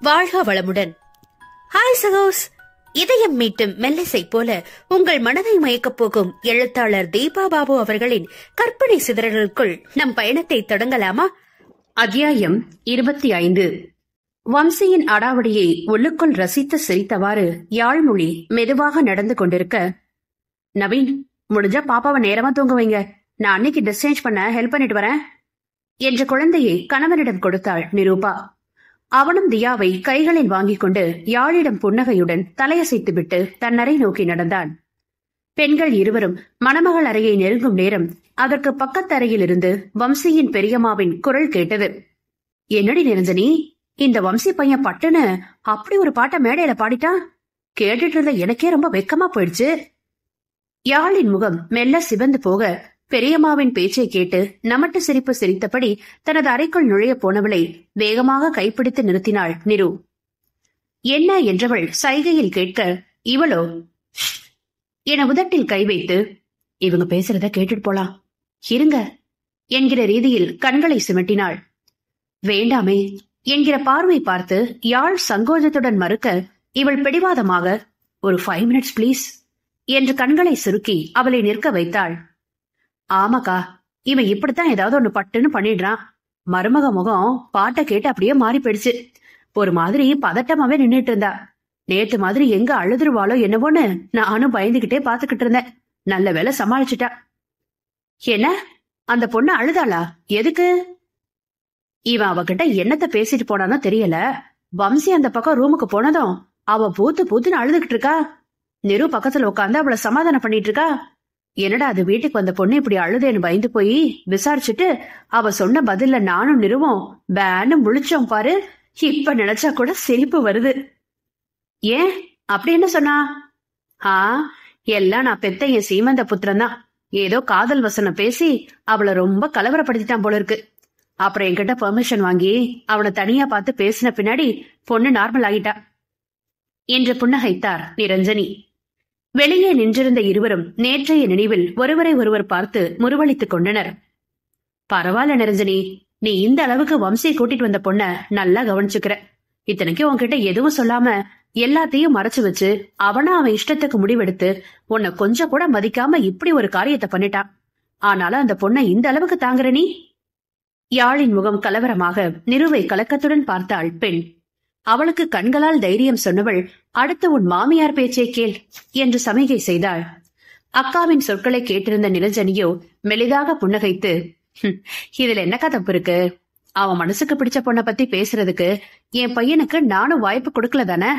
வாழ்க வளமுடன். ஹாய் சகோஸ். இதயம் மீட்டும் மெல்லிசை போல உங்கள் மனதை மயக்கப் போகும் எழுத்தாளர் தீபா பாபு அவர்களின் கற்பனை சிதறல்களுக்குள் நம் பயணத்தை தொடங்கலாமா? அத்தியாயம் 25. வம்சியின் அடாவடியை உள்ளுக்குள் ரசித்து சிரித்தவாறு யாழ்மொழி மெதுவாக நடந்து கொண்டிருக்க, நவீன், முடிஞ்சா பாப்பாவை நேரமா தூங்க வைங்க, நான் அன்னைக்கு ட்ரெஸ் சேஞ்ச் பண்ண ஹெல்ப் பண்ணிட்டு வரேன் என்ற குழந்தையை கணவனிடம் கொடுத்தாள் நிரூபா. அவனும் தியாவை கைகளில் வாங்கிக் கொண்டு யாழிடம் புன்னகையுடன் தலையசைத்துவிட்டு தன் அறை நோக்கி நடந்தான். பெண்கள் இருவரும் மணமகள் அறையை நெருங்கும் நேரம் அதற்கு பக்கத்தறையில் இருந்து வம்சியின் பெரியம்மாவின் குரல் கேட்டது. என்னடி நிரஞ்சனி, இந்த வம்சி பையன் பட்டுன்னு அப்படி ஒரு பாட்டை மேடையில பாடிட்டான். கேட்டுட்டு இருந்த எனக்கே ரொம்ப வெக்கமா போயிடுச்சு. யாழின் முகம் மெல்ல சிவந்து போக பெரியம்மாவின் பேச்சை கேட்டு நமட்டு சிரிப்பு சிரித்தபடி தனது அறைக்குள் நுழைய போனவளை வேகமாக கைப்பிடித்து நிறுத்தினாள் நிரு. என்ன என்றவள் சைகையில் கேட்க, இவளோ என உதட்டில் கை வைத்து, இவங்க பேசுறத கேட்டுட்டு போலாம் இருங்க என்கிற ரீதியில் கண்களை சிமிட்டினாள். வேண்டாமே என்கிற பார்வை பார்த்து யாழ் சங்கோஜத்துடன் மறுக்க, இவள் பிடிவாதமாக, ஒரு 5 minutes பிளீஸ் என்று கண்களை சுருக்கி அவளை நிற்க வைத்தாள். ஆமாக்கா, இவன் இப்படித்தான் ஏதாவது ஒண்ணு பட்டுன்னு பண்ணிடுறான். மருமக முகம் பாட்டை கேட்டு அப்படியே மாறி போயிடுச்சு. ஒரு மாதிரி பதட்டமாவே நின்னுட்டு இருந்தா. நேத்து மாதிரி எங்க அழுதுருவாளோ என்னவோன்னு நானும் பயந்துகிட்டே பாத்துக்கிட்டு இருந்தேன். நல்ல வேலை சமாளிச்சுட்டா. என்ன, அந்த பொண்ணு அழுதாளா? எதுக்கு? இவன் அவகிட்ட என்னத்த பேசிட்டு போனானோ தெரியல. வம்சி அந்த பக்கம் ரூமுக்கு போனதும் அவ பூத்து பூத்துன்னு அழுதுகிட்டு இருக்கா. நிரு பக்கத்துல உட்காந்து அவளை சமாதானம் பண்ணிட்டு இருக்கா. என்னடா அது, வீட்டுக்கு வந்த பொண்ணு இப்படி அழுதேன்னு பயந்து போய் விசாரிச்சுட்டு அவ சொன்ன பதில்ல நானும் நிறுவோம் பேன்னு முழிச்சோம் பாரு. இப்ப நினைச்சா கூட சிரிப்பு வருது. ஏன் அப்படி என்ன சொன்னா? எல்லாம் நான் பெத்த என் சீமந்த புத்திரன் தான். ஏதோ காதல் வசனம் பேசி அவளை ரொம்ப கலவரப்படுத்திட்டான் போல இருக்கு. அப்புறம் என்கிட்ட பெர்மிஷன் வாங்கி அவனை தனியா பார்த்து பேசின பின்னாடி பொண்ணு நார்மல் ஆகிட்டா என்று புன்னகைத்தார் நிரஞ்சனி. வெளியே நின்றிருந்த இருவரும் நேற்றைய நினைவில் ஒருவரை ஒருவர் பார்த்து முறுவளித்துக் கொண்டனர். பரவாயில்ல நிரஞ்சனி, நீ இந்த அளவுக்கு வம்சியை கூட்டிட்டு வந்த பொண்ண நல்லா கவனிச்சுக்கிற. இத்தனைக்கும் உன்கிட்ட எதுவும் சொல்லாம எல்லாத்தையும் மறைச்சு வச்சு அவனா அவன் இஷ்டத்துக்கு முடிவெடுத்து உன்னை கொஞ்சம் கூட மதிக்காம இப்படி ஒரு காரியத்தை பண்ணிட்டான். ஆனாலும் அந்த பொண்ணை இந்த அளவுக்கு தாங்குற நீ? யாழின் முகம் கலவரமாக நிருவை கலக்கத்துடன் பார்த்தாள் பெண். அவளுக்கு கண்களால் தைரியம் சொன்னவள், அடுத்து உன் மாமியார் பேச்சை கேள் என்று சமிகை செய்தாள். அக்காவின் சொற்களை கேட்டிருந்த நிரஞ்சனியோ மெலிதாக புன்னகைத்து, இதுல என்னக்கா தப்பு இருக்கு? அவன் மனசுக்கு பிடிச்ச பொண்ணை பத்தி பேசுறதுக்கு என் பையனுக்கு நானும் வாய்ப்பு கொடுக்கல தானே?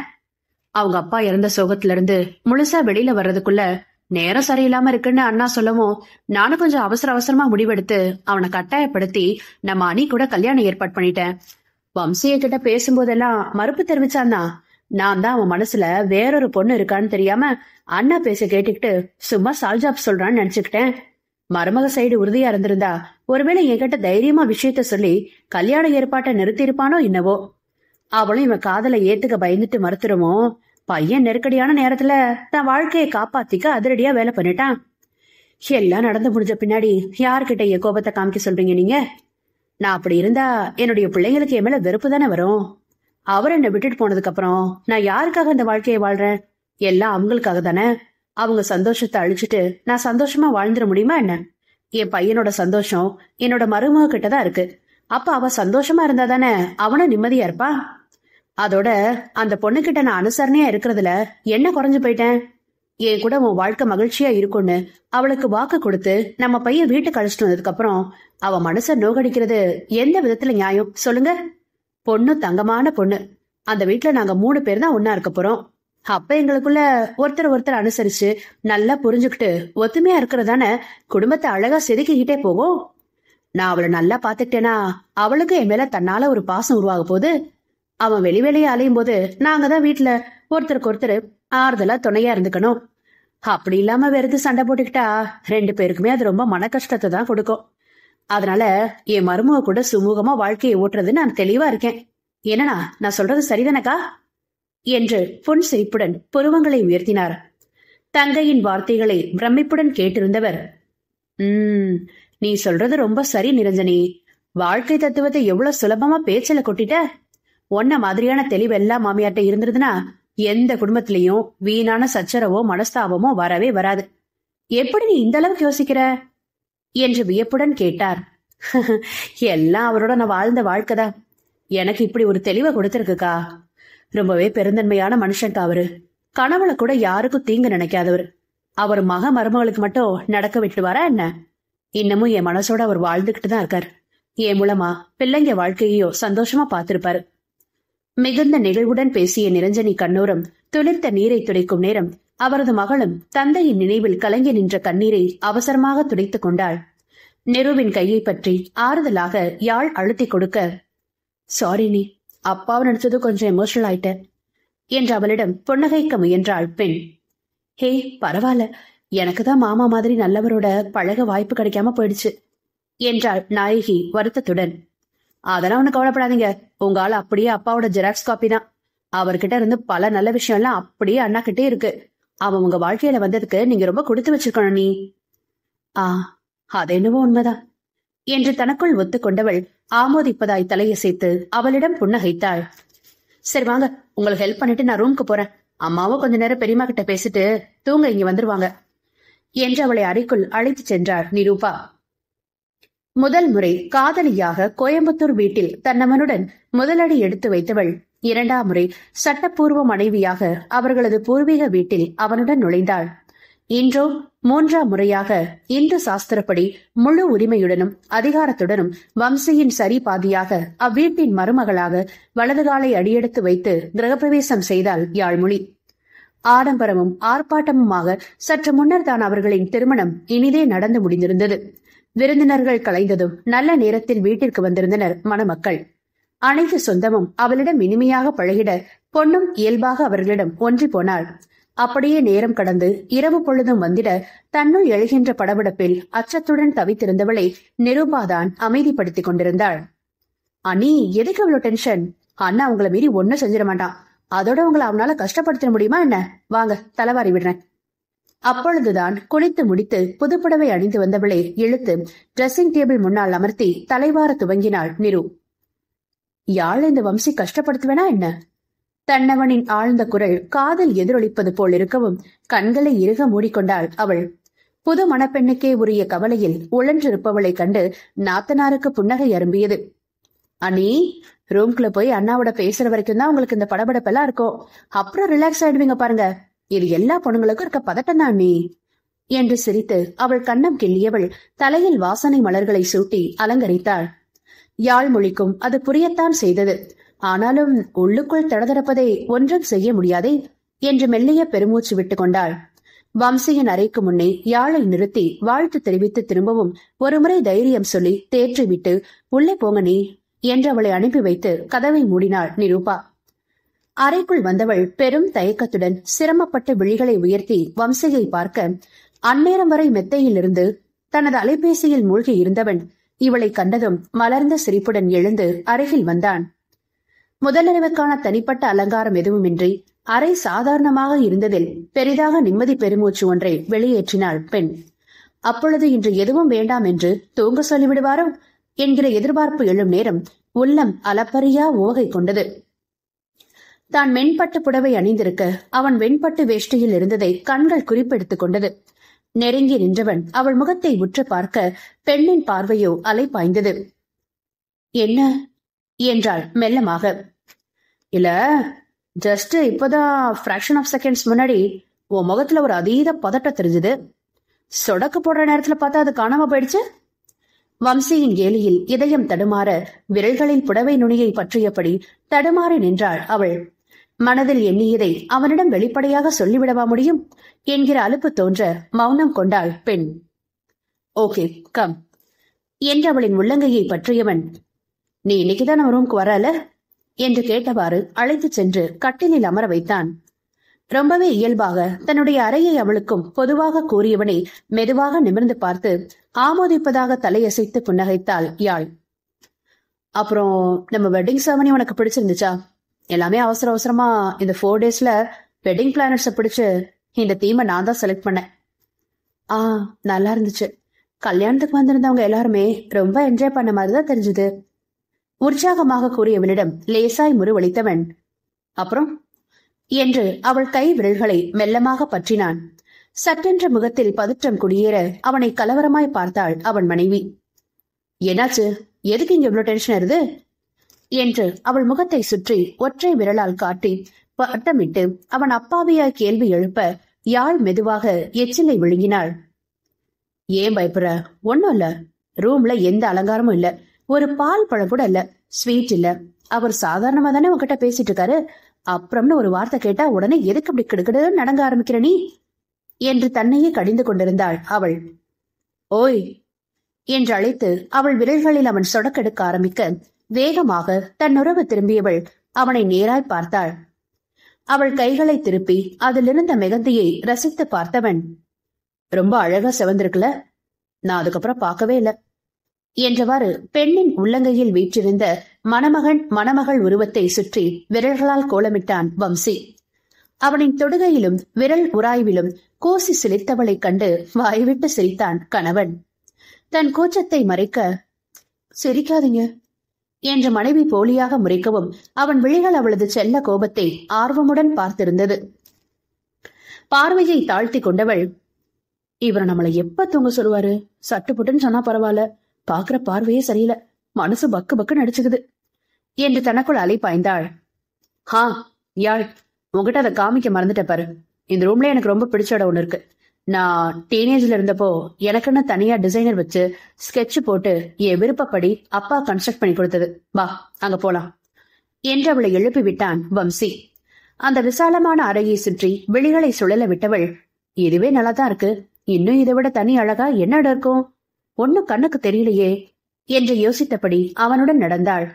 அவங்க அப்பா இறந்த சோகத்துல இருந்து முழுசா வெளியில வர்றதுக்குள்ள நேரம் சரியில்லாம இருக்குன்னு அண்ணா சொல்லவும் நானும் கொஞ்சம் அவசர அவசரமா முடிவெடுத்து அவனை கட்டாயப்படுத்தி நம்ம அணி கூட கல்யாணம் ஏற்பாடு பண்ணிட்டேன். வம்சிய கிட்ட பேசும்போதெல்லாம் மறுப்பு தெரிவிச்சான்னா நான் தான் அவன் மனசுல வேறொரு பொண்ணு இருக்கான்னு தெரியாம அண்ணா பேச கேட்டுக்கிட்டு சும்மா சால்ஜாப் சொல்றான்னு நினைச்சுக்கிட்டேன். மருமக சைடு உறுதியா இருந்திருந்தா ஒருவேளை என்கிட்ட தைரியமா விஷயத்த சொல்லி கல்யாண ஏற்பாட்டை நிறுத்திருப்பானோ என்னவோ. அவளும் இவன் காதலை ஏத்துக்க பயந்துட்டு மறுத்துருமோ. பையன் நெருக்கடியான நேரத்துல தன் வாழ்க்கையை காப்பாத்திக்க அதிரடியா வேலை பண்ணிட்டான். எல்லாம் நடந்து முடிஞ்ச பின்னாடி யாருக்கிட்ட என் கோபத்தை காமிக்க சொல்றீங்க நீங்க? நான் அப்படி இருந்தா என்னுடைய பிள்ளைங்களுக்கு என் மேல வெறுப்பு தானே வரும். அவர் என்னை விட்டுட்டு போனதுக்கு அப்புறம் நான் யாருக்காக இந்த வாழ்க்கையை வாழ்றேன்? எல்லாம் அவங்களுக்காக தானே. அவங்க சந்தோஷத்தை அழிச்சிட்டு நான் சந்தோஷமா வாழ்ந்துட முடியுமா என்ன? என் பையனோட சந்தோஷம் என்னோட மருமக கிட்டதான் இருக்கு. அப்ப அவ சந்தோஷமா இருந்தா தானே அவனும் நிம்மதியா இருப்பா. அதோட அந்த பொண்ணுகிட்ட நான் அனுசரணையா இருக்கிறதுல என்ன குறைஞ்சு போயிட்டேன்? என் கூட உன் வாழ்க்கை மகிழ்ச்சியா இருக்கும்னு அவளுக்கு வாக்கு கொடுத்து நம்ம பையன் வீட்டுக்கு அழைச்சிட்டு வந்ததுக்கு அப்புறம் அவ மனச நோகடிக்கிறது எந்த விதத்துல நியாயம் சொல்லுங்க? பொண்ணு தங்கமான பொண்ணு. அந்த வீட்டுல நாங்க 3 பேர் தான் ஒன்னா இருக்க போறோம். அப்ப எங்களுக்குள்ள ஒருத்தர் அனுசரிச்சு நல்லா புரிஞ்சுக்கிட்டு ஒத்துமையா இருக்கிறதானே குடும்பத்தை அழகா செதுக்கிக்கிட்டே போகும். நான் அவளை நல்லா பாத்துக்கிட்டேனா அவளுக்கு என் மேல தன்னால ஒரு பாசம் உருவாக போகுது. அவன் வெளியே அலையும் போது நாங்க தான் வீட்டுல ஒருத்தருக்கு ஒருத்தர் ஆறுதலா துணையா இருந்துக்கணும். அப்படி இல்லாம வெறுத்து சண்டை போட்டுக்கிட்டா 2 பேருக்குமே அது ரொம்ப மன கஷ்டத்தை தான் கொடுக்கும். அதனால என் மருமக கூட சுமூகமா வாழ்க்கையை ஓட்டுறது நான் தெளிவா இருக்கேன். என்னன்னா நான் சொல்றது சரிதானக்கா என்று புன் சிரிப்புடன் புருவங்களை உயர்த்தினார். தங்கையின் வார்த்தைகளை பிரமிப்புடன் கேட்டிருந்தவர், நீ சொல்றது ரொம்ப சரி நிரஞ்சனி. வாழ்க்கை தத்துவத்தை எவ்வளவு சுலபமா பேச்சல கொட்டிட்ட. ஒன்ன மாதிரியான தெளிவு எல்லாம் மாமியார்ட்ட இருந்திருதுன்னா எந்த குடும்பத்திலயும் வீணான சச்சரவோ மனஸ்தாபமோ வரவே வராது. எப்படி நீ இந்த அளவுக்கு யோசிக்கிற என்று வியப்புடன் கேட்டார். எல்லாம் அவரோட நான் வாழ்ந்த வாழ்க்கைதான் எனக்கு இப்படி ஒரு தெளிவை கொடுத்திருக்குக்கா. ரொம்பவே பெருந்தன்மையான மனுஷன்கா அவரு. கனவுல கூட யாருக்கும் தீங்கு நினைக்காதவர். அவர் மருமகளுக்கு மட்டும் நடக்க விட்டுவாரா என்ன? இன்னமும் என் மனசோட அவர் வாழ்ந்துகிட்டு தான் இருக்காரு. என் மூலமா பிள்ளைங்க வாழ்க்கையோ சந்தோஷமா பார்த்திருப்பாரு. மிகுந்த நெகிழ்வுடன் பேசிய நிரஞ்சனி கண்ணோரம் துளிர்த்த நீரை துடைக்கும் நேரம் அவரது மகளும் தந்தையின் நினைவில் கலங்கி நின்ற கண்ணீரை அவசரமாக துடைத்துக் கொண்டாள். நிருவின் கையை பற்றி ஆறுதலாக யாழ் அழுத்தி கொடுக்க, சாரி நீ, அப்பாவை நினைச்சது கொஞ்சம் எமோஷனல் ஆயிட்டேன் என்று அவளிடம் புன்னகைக்க முயன்றாள் பெண். ஹே, பரவாயில்ல, எனக்குதான் மாமா மாதிரி நல்லவரோட பழக வாய்ப்பு கிடைக்காம போயிடுச்சு என்றாள் நாயகி வருத்தத்துடன். அதெல்லாம் ஒண்ணு கவலைப்படாதீங்க, உங்க ஆள் அப்படியே அப்பாவோட ஜெராக்ஸ் காப்பி தான். அவர்கிட்ட இருந்து பல நல்ல விஷயம் எல்லாம் அப்படியே அண்ணா கிட்டே இருக்கு. அவன் உங்க வாழ்க்கையில வந்ததுக்கு நீங்க ரொம்ப கொடுத்து வச்சிருக்கணும் நீ. அது என்னவோ உண்மைதான் என்று தனக்குள் ஒத்துக்கொண்டவள் ஆமோதிப்பதாய் தலையசைத்து அவளிடம் புன்னகைத்தாள். சரி வாங்க, உங்களுக்கு ஹெல்ப் பண்ணிட்டு நான் ரூமுக்கு போறேன். அம்மாவும் கொஞ்ச நேரம் பெரியம்மா கிட்ட பேசிட்டு தூங்க இங்க வந்துருவாங்க என்று அவளை அறைக்குள் அழைத்து சென்றாள் நிரூபா. முதல் முறை காதலியாக கோயம்புத்தூர் வீட்டில் தன்னவனுடன் முதலடி எடுத்து வைத்தவள் இரண்டாம் முறை சட்டப்பூர்வ மனைவியாக அவர்களது பூர்வீக வீட்டில் அவனுடன் நுழைந்தாள். இன்றோ மூன்றாம் முறையாக இந்து சாஸ்திரப்படி முழு உரிமையுடனும் அதிகாரத்துடனும் வம்சியின் சரி பாதியாக அவ்வீட்டின் மருமகளாக வலதுகாலை அடியெடுத்து வைத்து கிரகப்பிரவேசம் செய்தாள் யாழ்மொழி. ஆடம்பரமும் ஆர்ப்பாட்டமுமாக சற்று முன்னர் தான் அவர்களின் திருமணம் இனிதே நடந்து முடிந்திருந்தது. விருந்தினர்கள் கலைந்ததும் நல்ல நேரத்தில் வீட்டிற்கு வந்திருந்தனர் மணமக்கள். அனைத்து சொந்தமும் அவளிடம் இனிமையாக பழகிட பொன்னும் இயல்பாக அவர்களிடம் ஒன்றி போனாள். அப்படியே நேரம் கடந்து இரவு பொழுதும் வந்திட தன்னுள் எழுகின்ற படபடப்பில் அச்சத்துடன் தவித்திருந்தவளை நிரூபாதான் அமைதிப்படுத்திக் கொண்டிருந்தாள். அண்ணி, எதுக்கு அவ்வளவு டென்ஷன்? அண்ணா உங்களை மீறி ஒன்னும் செஞ்சிட மாட்டான். அதோட உங்களை அவனால கஷ்டப்படுத்த முடியுமா என்ன? வாங்க, தலைவாரி விடுறேன். அப்பொழுதுதான் குளித்து முடித்து புதுப்புடவை அணிந்து வந்தவளை இழுத்து டிரெஸ்ஸிங் டேபிள் முன்னால் அமர்த்தி தலைவார துவங்கினாள் நிரு. யாழ் இந்த வம்சி கஷ்டப்படுத்துவேனா என்ன? தன்னவனின் ஆழ்ந்த குரல் காதில் எதிரொலிப்பது போல் இருக்கவும் கண்களை இறுக மூடிக்கொண்டாள் அவள். புது மணப்பெண்ணுக்கே உரிய கவலையில் உழன்றிருப்பவளை கண்டு நாத்தனாருக்கு புன்னகை அரும்பியது. அண்ணி, ரூம்குள்ள போய் அண்ணாவோட பேசுற வரைக்கும் தான் உங்களுக்கு இந்த படபடப்பெல்லாம் இருக்கும். அப்புறம் ரிலாக்ஸ் ஆயிடுவீங்க பாருங்க. இது எல்லா பொண்ணுங்களுக்கும் இருக்க பதட்டம் தான் அண்ணி என்று சிரித்து அவள் கண்ணம் கிள்ளியவள் தலையில் வாசனை மலர்களை சூட்டி அலங்கரித்தாள். யாழ்மொழிக்கும் அது புரியத்தான் செய்தது. ஆனாலும் உள்ளுக்குள் தடதடப்பதை ஒன்றும் செய்ய முடியாதே என்று மெல்லிய பெருமூச்சு விட்டு கொண்டாள். வம்சியின் அறைக்கு முன்னே யாழை நிறுத்தி வாழ்த்து தெரிவித்து திரும்பவும் ஒருமுறை தைரியம் சொல்லி தேற்றிவிட்டு உள்ளே போங்க நீ என்று அவளை அனுப்பி வைத்து கதவை மூடினாள் நிரூபா. அறைக்குள் வந்தவள் பெரும் தயக்கத்துடன் சிரமப்பட்டு விழிகளை உயர்த்தி வம்சியை பார்க்க, அந்நேரம் வரை மெத்தையில் இருந்து தனது அலைபேசியில் மூழ்கி இருந்தவன் இவளை கண்டதும் மலர்ந்த சிரிப்புடன் எழுந்து அருகில் வந்தான். முதலிரவுக்கான தனிப்பட்ட அலங்காரம் எதுவுமின்றி அறை சாதாரணமாக இருந்ததில் பெரிதாக நிம்மதி பெருமூச்சு ஒன்றை வெளியேற்றினாள் பெண். அப்பொழுது இன்று எதுவும் வேண்டாம் என்று தூங்க சொல்லிவிடுவாரோ என்கிற எதிர்பார்ப்பு எழும் நேரம் உள்ளம் அளப்பரியா உவகை கொண்டது. தான் மென்பட்டு புடவை அணிந்திருக்க அவன் வெண்பட்டு வேஷ்டியில் இருந்ததை கண்கள் குறிப்பெடுத்துக் கொண்டது. நெருங்கி நின்றவன் அவள் முகத்தை உற்று பார்க்க பெண்ணின் பார்வையோ அலைப்பாய்ந்தது. என்ன என்றாள் மெல்லமாக. இல்ல, ஜஸ்ட் இப்பதான் ஃபிராக்ஷன் ஆஃப் செகண்ட்ஸ் முன்னாடி உன் முகத்துல ஒரு அதீத பதட்டம் தெரிஞ்சது. சொடக்கு போடுற நேரத்துல பார்த்தா அது காணாம போயிடுச்சு. வம்சியின் கேலியில் இதயம் தடுமாற விரல்களில் புடவை நுனியை பற்றியபடி தடுமாறி நின்றாள் அவள். மனதில் எண்ணியதை அவனிடம் வெளிப்படையாக சொல்லிவிடவா முடியும் என்கிற அலுப்பு தோன்ற மௌனம் கொண்டாள் பெண். ஓகே, கம் என்று அவளின் உள்ளங்கையை பற்றியவன், நீ இன்னைக்குதான் நம்ம ரூமுக்கு வரல என்று கேட்டவாறு அழைத்து சென்று கட்டிலில் அமர வைத்தான். ரொம்பவே இயல்பாக தன்னுடைய அறையை அவளுக்கும் பொதுவாக கூறியவனை மெதுவாக நிமிர்ந்து பார்த்து ஆமோதிப்பதாக தலையசைத்து புன்னகைத்தாள் யாழ். அப்புறம் நம்ம வெட்டிங் செரமனி உனக்கு பிடிச்சிருந்துச்சா? எல்லாமே அவசர அவசரமா இந்த 4 daysல வெட்டிங் பிளானர்ஸ பிடிச்சு இந்த தீமை நான் தான் செலக்ட் பண்ணேன். நல்லா இருந்துச்சு. கல்யாணத்துக்கு வந்திருந்தவங்க எல்லாருமே ரொம்ப என்ஜாய் பண்ண மாதிரிதான் தெரிஞ்சுது. உற்சாகமாக கூறியவனிடம் லேசாய் முறுவளித்தவன், அப்புறம் என்று அவள் கை விரல்களை மெல்லமாக பற்றினான். சட்டென்ற முகத்தில் பதற்றம் குடியேற அவனை கலவரமாய் பார்த்தாள் அவன் மனைவி. என்னாச்சு? எதுக்கு இங்க இவ்வளவு டென்ஷன் ஆகுது என்று அவள் முகத்தை சுற்றி ஒற்றை விரலால் காட்டி பட்டமிட்டு அவன் அப்பாவியாய் கேள்வி எழுப்ப யாழ் மெதுவாக எச்சிலை விழுங்கினாள். ஏன் பயப்படுற? ஒன்னும் இல்ல. ரூம்ல எந்த அலங்காரமும் இல்ல, ஒரு பால் பழம் கூட இல்ல, ஸ்வீட் இல்ல. அவர் சாதாரணமா தானே உங்ககிட்ட பேசிட்டு இருக்காரு. அப்புறம்னு ஒரு வார்த்தை கேட்டா உடனே எதுக்கு அப்படி கிடுக்கிடுன்னு நடங்க ஆரம்பிக்கிற நீ என்று தன்னையே கடிந்து கொண்டிருந்தாள் அவள். ஓய் என்று அழைத்து அவள் விரல்களில் அவன் சொடக்கெடுக்க ஆரம்பிக்க வேகமாக தன் உறவு திரும்பியவள் அவனை நேராய் பார்த்தாள். அவள் கைகளை திருப்பி அதிலிருந்த மெகந்தியை ரசித்து பார்த்தவன், ரொம்ப அழகா செவந்திருக்குல, நான் அதுக்கப்புறம் பார்க்கவே இல்லை என்றவாறு பெண்ணின் உள்ளங்கையில் வீற்றிருந்த மணமகன் மணமகள் உருவத்தை சுற்றி விரல்களால் கோலமிட்டான் வம்சி. அவனின் தொடுகையிலும் விரல் உராய்விலும் கூசி சிலித்தவளைக் கண்டு வாய்விட்டு சிரித்தான் கணவன். தன் கூச்சத்தை மறைக்க, சிரிக்காதீங்க என்று மனைவி போலியாக முறைக்கவும் அவன் விழிகள் அவளது செல்ல கோபத்தை ஆர்வமுடன் பார்த்திருந்தது. பார்வையை தாழ்த்தி கொண்டவள், இவர் நம்மளை எப்ப தூங்க சொல்லுவாரு? சட்டுப்புட்டுன்னு சொன்னா பரவாயில்ல, பாக்குற பார்வையே சரியில்லை, மனசு பக்கு பக்குன்னு அடிச்சுக்குது என்று தனக்குள் அலைப்பாய்ந்தாள். ஹா யாழ், உங்ககிட்ட அதை காமிக்க மறந்துட்ட பாரு. இந்த ரூம்ல எனக்கு ரொம்ப பிடிச்ச இடம் ஒண்ணு இருக்கு. நான் டீனேஜ்ல இருந்தப்போ எனக்குன்னு தனியா டிசைனர் வச்சு ஸ்கெட்ச் போட்டு என் விருப்பப்படி அப்பா கன்ஸ்ட்ரக்ட் பண்ணி கொடுத்தது. வா அங்க போலாம் என்று அவளை எழுப்பி விட்டான் வம்சி. அந்த விசாலமான அறையை சுற்றி விழிகளை சுழல விட்டவள், இதுவே நல்லாதான் இருக்கு, இன்னும் இதை விட தனி அழகா என்ன இடம் இருக்கும், ஒன்னும் கண்ணுக்கு தெரியலையே என்று யோசித்தபடி அவனுடன் நடந்தாள்.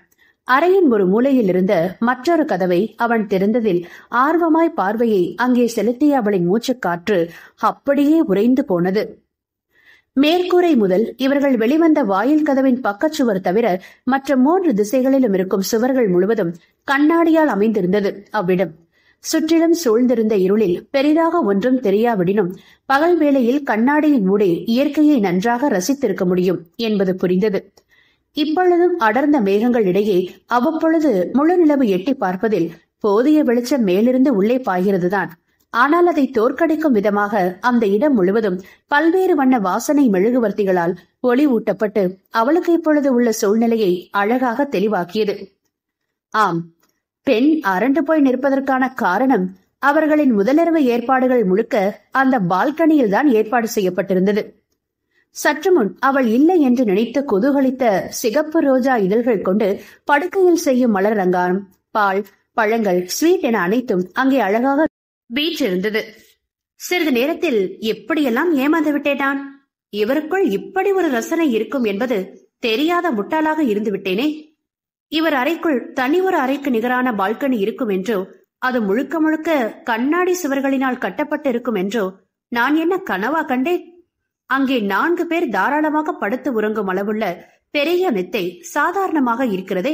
அறையின் ஒரு மூலையில் இருந்த மற்றொரு கதவை அவன் திறந்ததில் ஆர்வமாய் பார்வையை அங்கே செலுத்திய அவளின் மூச்சுக்காற்று அப்படியே உறைந்து போனது. மேற்கூரை முதல் இவர்கள் வெளிவந்த வாயில் கதவின் பக்கச்சுவர் தவிர மற்ற 3 திசைகளிலும் இருக்கும் சுவர்கள் முழுவதும் கண்ணாடியால் அமைந்திருந்தது அவ்விடம். சுற்றிலும் சூழ்ந்திருந்த இருளில் பெரிதாக ஒன்றும் தெரியாவிடினும் பகல் வேளையில் கண்ணாடியின் ஊடே இயற்கையை நன்றாக ரசித்திருக்க முடியும் என்பது புரிந்தது. இப்பொழுதும் அடர்ந்த மேகங்கள் இடையே அவ்வப்பொழுது முழு நிலவு எட்டி பார்ப்பதில் போதிய வெளிச்சம் மேலிருந்து உள்ளே பாய்கிறதுதான். ஆனால் அதை தோற்கடிக்கும் விதமாக அந்த இடம் முழுவதும் பல்வேறு வண்ண வாசனை மெழுகுவர்த்திகளால் ஒளி ஊட்டப்பட்டு அவளுக்கு இப்பொழுது உள்ள சூழ்நிலையை அழகாக தெளிவாக்கியது. ஆம், பெண் அரண்டு போய் நிற்பதற்கான காரணம் அவர்களின் முதலிரவு ஏற்பாடுகள் முழுக்க அந்த பால்கனியில் தான் ஏற்பாடு செய்யப்பட்டிருந்தது. சற்று முன் அவள் இல்லை என்று நினைத்து குதூகலித்த சிகப்பு ரோஜா இதழ்கள் கொண்டு படுக்கையில் செய்யும் மலர் அலங்காரம், பால், பழங்கள், ஸ்வீட் என அனைத்தும் அங்கே அழகாக வீற்றிருந்தது. சிறிது நேரத்தில் எப்படியெல்லாம் ஏமாந்து விட்டேனான். இவருக்குள் இப்படி ஒரு ரசனை இருக்கும் என்பது தெரியாத முட்டாளாக இருந்து விட்டேனே. இவர் அறைக்குள் தனி ஒரு அறைக்கு நிகரான பால்கனி இருக்கும் என்றோ, அது முழுக்க முழுக்க கண்ணாடி சுவர்களினால் கட்டப்பட்டு இருக்கும் என்றோ நான் என்ன கனவா கண்டேன்? அங்கே 4 பேர் தாராளமாக படுத்து உறங்கும் அளவுள்ள பெரிய மெத்தை சாதாரணமாக இருக்கிறதே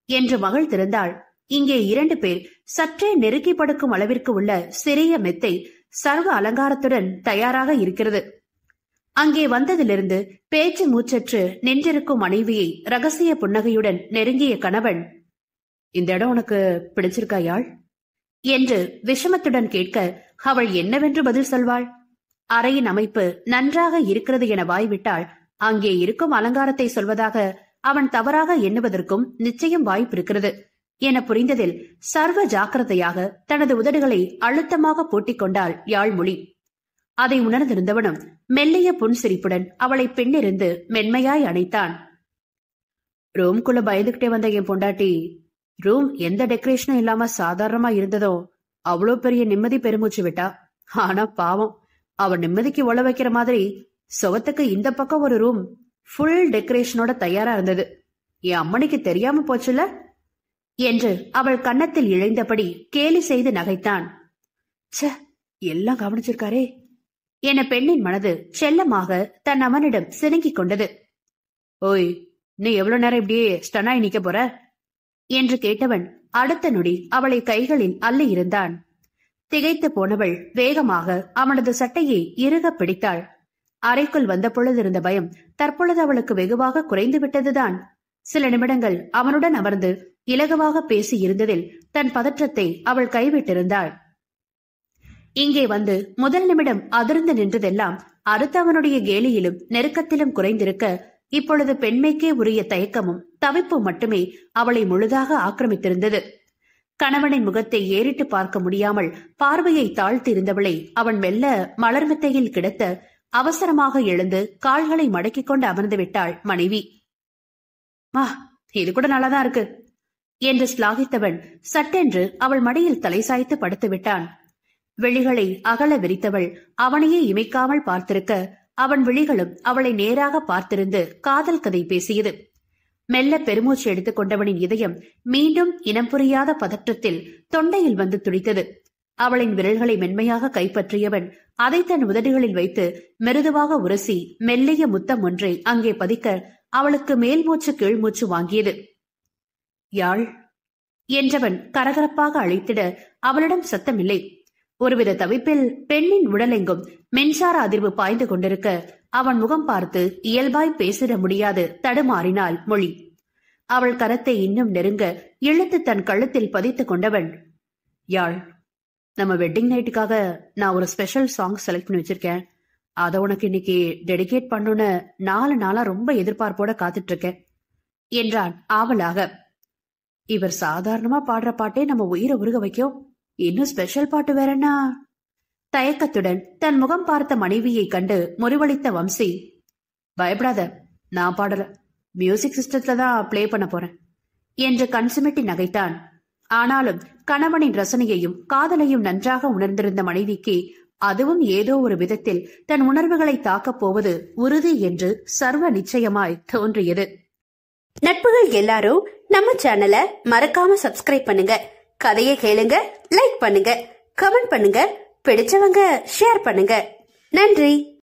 என்று மகிழ்ந்திருந்தாள். இங்கே 2 பேர் சற்றே நெருக்கி படுக்கும் அளவிற்கு உள்ள சிறிய மெத்தை சர்வ அலங்காரத்துடன் தயாராக இருக்கிறது. அங்கே வந்ததிலிருந்து பேச்சு மூச்சற்று நின்றிருக்கும் மனைவியை ரகசிய புன்னகையுடன் நெருங்கிய கணவன், இந்த இடம் உனக்கு பிடிச்சிருக்கா யாழ் என்று விஷமத்துடன் கேட்க அவள் என்னவென்று பதில் சொல்வாள்? அறையின் அமைப்பு நன்றாக இருக்கிறது என வாய்விட்டாள். அங்கே இருக்கும் அலங்காரத்தை சொல்வதாக அவன் தவறாக எண்ணுவதற்கும் நிச்சயம் வாய்ப்பிருக்கிறது என புரிந்ததில் சர்வ ஜாக்கிரதையாக தனது உதடுகளை அழுத்தமாக பூட்டிக் கொண்டாள் யாழ்மொழி. அதை உணர்ந்திருந்தவனும் மெல்லிய புன்சிரிப்புடன் அவளை பின்னிருந்து மென்மையாய் அணைத்தான். ரூம்குள்ள பயந்துகிட்டே வந்த என் பொண்டாட்டி, ரூம் எந்த டெக்கரேஷனும் இல்லாம சாதாரணமா இருந்ததோ அவ்வளோ பெரிய நிம்மதி பெருமூச்சு விட்டா. ஆனா பாவம், அவன் நிம்மதிக்கு ஒள வைக்கிற மாதிரி சுவத்துக்கு இந்த பக்கம் ஒரு ரூம் ஃபுல் டெக்கரேஷனோட தயாரா இருந்தது. என் அம்மனிக்கு தெரியாம போச்சுல என்று அவள் கன்னத்தில் இழைந்தபடி கேலி செய்து நகைத்தான். ச்ச, எல்லாம் கவனிச்சிருக்காரே என பெண்ணின் மனது செல்லமாக தன் அவனிடம் சினுங்கிக் கொண்டது. ஓய், நீ எவ்வளவு நேரம் இப்படியே ஸ்டனாய் நிக்க போற என்று கேட்டவன் அடுத்த நொடி அவளை கைகளில் அள்ளி இருந்தான். திகைத்து போனவள் வேகமாக அவனது சட்டையை இறுக பிடித்தாள். அறைக்குள் வந்த பொழுது இருந்த பயம் தற்பொழுது அவளுக்கு வெகுவாக குறைந்து விட்டதுதான். சில நிமிடங்கள் அவனுடன் அமர்ந்து இலகுவாக பேசி இருந்ததில் தன் பதற்றத்தை அவள் கைவிட்டிருந்தாள். இங்கே வந்து முதல் நிமிடம் அதிர்ந்து நின்றதெல்லாம் அடுத்தவனுடைய கேலியிலும் நெருக்கத்திலும் குறைந்திருக்க, இப்பொழுது பெண்மைக்கே உரிய தயக்கமும் தவிப்பும் மட்டுமே அவளை முழுதாக ஆக்கிரமித்திருந்தது. கணவனின் முகத்தை ஏறிட்டு பார்க்க முடியாமல் பார்வையை தாழ்த்திருந்தவளை அவன் மெல்ல மலர்மெத்தையில் கிடத்த அவசரமாக எழுந்து கால்களை மடக்கிக் கொண்டு அமர்ந்து விட்டாள் மனைவி. இது கூட நல்லாதான் இருக்கு என்று ஸ்லாகித்தவன் சட்டென்று அவள் மடியில் தலை சாய்த்து படுத்து விட்டான். விழிகளை அகல விரித்தவள் அவனையே இமைக்காமல் பார்த்திருக்க, அவன் விழிகளும் அவளை நேராக பார்த்திருந்து காதல் கதை பேசியது. மெல்ல பெருமூச்சு எடுத்துக் கொண்டவனின் இதயம் மீண்டும் இனம் புரியாத பதற்றத்தில் தொண்டையில் வந்து துடித்தது. அவளின் விரல்களை மென்மையாக கைப்பற்றியவன் அதை தன் உதடுகளில் வைத்து மிருதுவாக உரசி மெல்லிய முத்தம் ஒன்றை அங்கே பதிக்க அவளுக்கு மேல் மூச்சு கீழ் மூச்சு வாங்கியது. யாழ் என்றவன் கரகரப்பாக அழைத்திட அவளிடம் சத்தமில்லை. ஒருவித தவிப்பில் பெண்ணின் உடலெங்கும் மின்சார அதிர்வு பாய்ந்து கொண்டிருக்க அவன் முகம் பார்த்து இயல்பாய் பேசிட முடியாது தடுமாறினாள் மொழி. அவள் கரத்தை இன்னும் நெருங்க இழுத்து தன் கழுத்தில் பதித்துக் கொண்டவன், யாழ், நம்ம வெட்டிங் நைட்டுக்காக நான் ஒரு ஸ்பெஷல் சாங் செலக்ட் பண்ணி வச்சிருக்கேன். அதை உனக்கு இன்னைக்கு டெடிகேட் பண்ணுன்னு 4 நாளா ரொம்ப எதிர்பார்ப்போட காத்துட்டு இருக்கேன் என்றான் ஆவலாக. இவர் சாதாரணமா பாடுற பாட்டே நம்ம உயிரை உருக வைக்கும், இன்னும் ஸ்பெஷல் பாட்டு வேறன்னா? தயக்கத்துடன் தன் முகம் பார்த்த மனைவியை கண்டு முறிவளித்த வம்சி, பயப்படாத, நான் பாடல, மியூசிக் சிஸ்டத்துல தான் பிளே பண்ண போறேன் என்று கண்சுமிட்டி நகைத்தான். ஆனாலும் கணவனின் ரசனையையும் காதலையும் நன்றாக உணர்ந்திருந்த மனைவிக்கு அதுவும் ஏதோ ஒரு விதத்தில் தன் உணர்வுகளை தாக்கப் போவது உறுதி என்று சர்வ நிச்சயமாய் தோன்றியது. நட்புகள் எல்லாரும் நம்ம சேனலை மறக்காம சப்ஸ்கிரைப் பண்ணுங்க, கதையை கேளுங்க, லைக் பண்ணுங்க, கமெண்ட் பண்ணுங்க, பிடிச்சவங்க ஷேர் பண்ணுங்க. நன்றி.